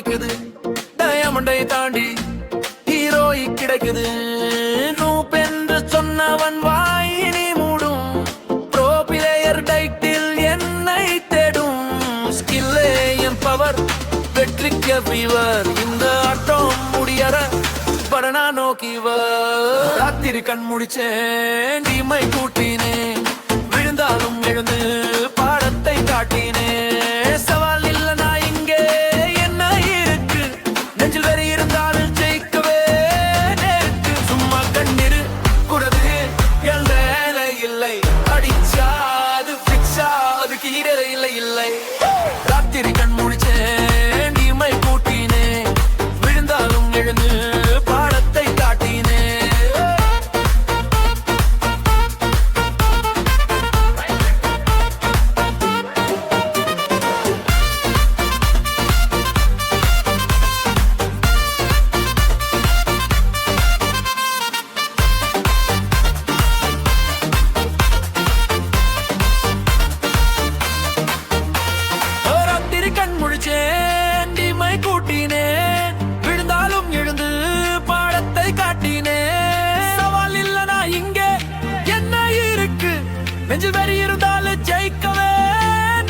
கிடைக்குது, டயமண்டை தாண்டி ஹீரோயி கிடைக்குது. நூப் என்று சொன்னவன் வாயினி மூடும், ப்ரோ பிளேயர் டைட்டில் என்னை தேடும். ஸ்கில்லே என் பவர், வெற்றிக்க ஃபீவர். இந்த ஆட்டம் முடியற படனா நோக்கிவர். ராத்திரி கண் முடிச்சேன், டீமை கூட்டினேன், விழுந்தாலும் எழுந்து பாடத்தை காட்டினேன். சவால் இல்ல நான் இங்கே என்ன இருக்கு, நெஞ்சில் வெறி இருந்தாலும் ஜெயிக்கவே நேருக்கு. சும்மா கண்ணீர் குறது என் வேலை இல்லை, அடிச்சா அது பிக்ஸா அதுக்கு ஈடே இல்லை இல்லை. ராத்திரி கண் முடிச்சேன், டீமை கூட்டினேன், விழுந்தாலும் எழுந்து பாடத்தை காட்டினேன். ராத்திரி கண் முழிச்சேன், டீமை கூட்டினேன், விழுந்தாலும் எழுந்து பாடத்தை காட்டினேன். சவால் இல்ல நான் இங்கே என்ன இருக்கு, நெஞ்சில் வெறி இருந்தாலும் ஜெயிக்கவே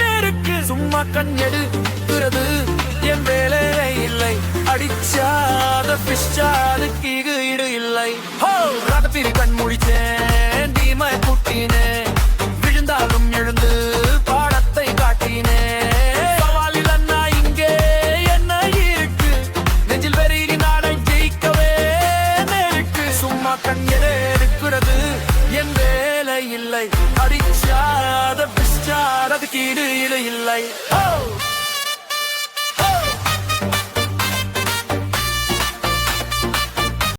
நேருக்கு. சும்மா கண் எடுக்கிறது என் வேலை இல்லை, அடிச்சாத பிச்சாதுக்கு ஈடு இல்லை. ஹோ ராத்திரி கண் முழிச்சேன், டீமை கூட்டினேன், விழுந்தாலும் எழுந்து பாடத்தை காட்டினேன். சவால் இல்ல நான் இங்கே என்ன இருக்கு, நெஞ்சில் வெறி நாடை ஜெயிக்கவே நேருக்கு. சும்மா கண் எடுக்கிறது என் வேலை இல்லை, அடிச்சாத பிச்சாததுக்கு ஈடு இல்லை.